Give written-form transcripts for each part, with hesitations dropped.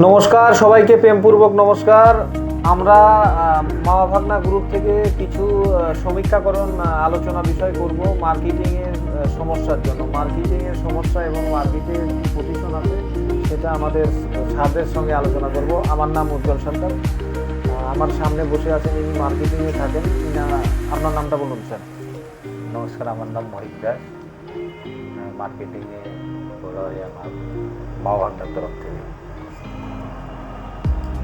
নমস্কার সবাইকে, প্রেমপূর্বক নমস্কার। আমরা মামা ভাগনা গ্রুপ থেকে কিছু সমীক্ষাকরণ আলোচনা বিষয় করব মার্কেটিংয়ের সমস্যার জন্য। মার্কেটিংয়ের সমস্যা এবং মার্কেটের কী পজিশন আছে সেটা আমাদের স্যারদের সঙ্গে আলোচনা করব। আমার নাম উজ্জ্বল সরকার। আমার সামনে বসে আছেন, ইনি মার্কেটিংয়ে থাকেন। আপনার নামটা বলুন স্যার। নমস্কার, আমার নাম মহিত দাস। মার্কেটিংয়ে বলা হয় আমার মামা ভাগনার তরফ থেকে।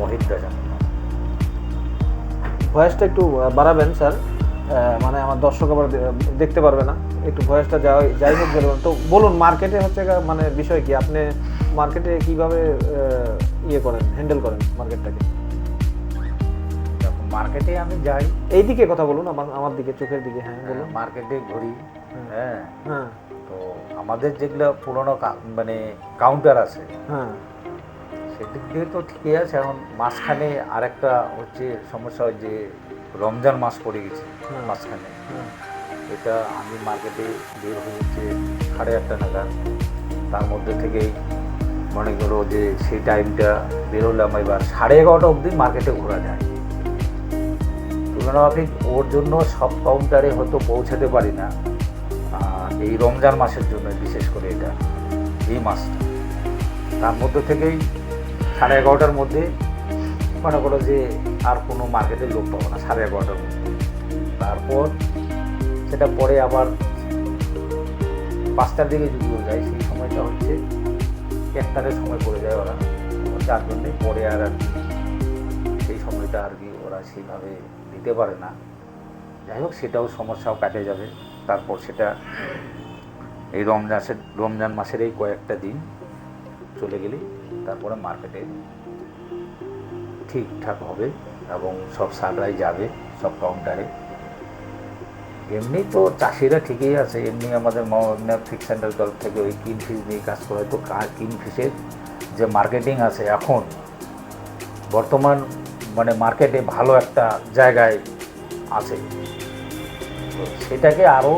মহিত দাস আমার নাম। ভয়েসটা একটু বাড়াবেন স্যার, মানে আমার দর্শক আবার দেখতে পারবে না। একটু ভয়েসটা যাই হোক বলুন। তো বলুন, মার্কেটে হচ্ছে মানে বিষয় কি, আপনি মার্কেটে কিভাবে হ্যান্ডেল করেন মার্কেটটাকে? মার্কেটে আমি যাই, এইদিকে কথা বলুন, আমার দিকে, চোখের দিকে। হ্যাঁ বলুন। মার্কেটে ঘুরি। হ্যাঁ হ্যাঁ তো আমাদের যেগুলো পুরোনো মানে কাউন্টার আছে, হ্যাঁ, সেদিক দিয়ে তো ঠিকই আছে। এখন মাঝখানে আরেকটা হচ্ছে সমস্যা, হয় যে রমজান মাস পড়ে গেছে মাঝখানে। এটা আমি মার্কেটে বের হয়েছে 8:30 নাগাদ। তার মধ্যে থেকেই মনে করো যে সেই টাইমটা বেরোলাম, এবার 11:30 অবধি মার্কেটে ঘোরা যায়। তুলনামাফিক ওর জন্য সব কাউন্টারে হয়তো পৌঁছাতে পারি না। এই রমজান মাসের জন্য বিশেষ করে এটা, এই মাসটা, তার মধ্যে থেকেই 11:30টার মধ্যে মনে করো যে আর কোনো মার্কেটের লোক পাবো না 11:30টার মধ্যে। তারপর সেটা পরে আবার 5টার দিকে যদিও যায়, সেই সময়টা হচ্ছে ইফতারের সময় পড়ে যায় ওরা, যার জন্যে পরে আর কি সেই সময়টা আর কি ওরা সেইভাবে দিতে পারে না। যাই হোক, সেটাও সমস্যাও কাটে যাবে। তারপর সেটা এই রমজান মাসের এই কয়েকটা দিন চলে গেলে তারপরে মার্কেটে ঠিকঠাক হবে এবং সব সাররাই যাবে সব কাউন্টারে। এমনি তো চাষিরা ঠিকই আছে, এমনি আমাদের ফিক্স সেন্টার তরফ থেকে ওই কিন ফিস নিয়ে কাজ করা হয়। তো কিন ফিসের যে মার্কেটিং আছে এখন বর্তমান মানে মার্কেটে ভালো একটা জায়গায় আছে, তো সেটাকে আরও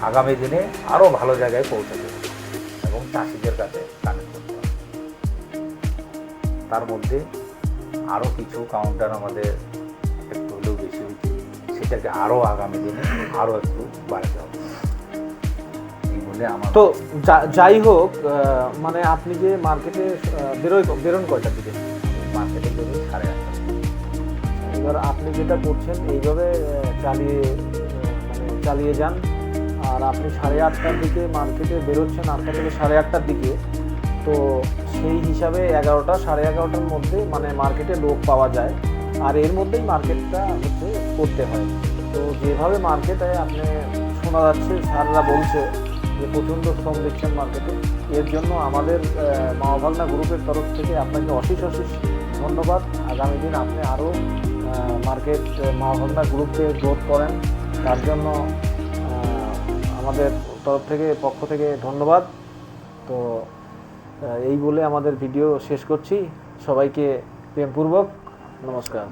আগামী দিনে আরও ভালো জায়গায় পৌঁছাতে হবে এবং চাষিদের কাছে কানেক্ট করতে হবে। তার মধ্যে আরও কিছু কাউন্টার আমাদের একটু হলেও বেশি হয়েছে, সেটাকে আরও আগামী দিনে আরও একটু বাড়াতে হবে এই বলে আমার। তো যাই হোক, মানে আপনি যে মার্কেটে বেরোন কয়টার দিকে? মার্কেটে বেরোই 8:30। এবার আপনি যেটা করছেন এইভাবে চালিয়ে যান। আর আপনি 8:30টার দিকে মার্কেটে বেরোচ্ছেন, 8টা থেকে 8:30টার দিকে। তো সেই হিসাবে 11টা 11:30টার মধ্যে মানে মার্কেটে লোক পাওয়া যায়, আর এর মধ্যেই মার্কেটটা করতে হয়। তো যেভাবে মার্কেটে আপনি শোনা যাচ্ছে, স্যাররা বলছে যে প্রচণ্ড শ্রম দিচ্ছেন মার্কেটে। এর জন্য আমাদের মামা ভাগনা গ্রুপের তরফ থেকে আপনাকে অশেষ ধন্যবাদ। আগামী দিন আপনি আরও মার্কেট মামা ভাগনা গ্রুপকে গ্রোথ করেন, তার জন্য আমাদের পক্ষ থেকে ধন্যবাদ। তো এই বলে আমাদের ভিডিও শেষ করছি। সবাইকে প্রেমপূর্বক নমস্কার।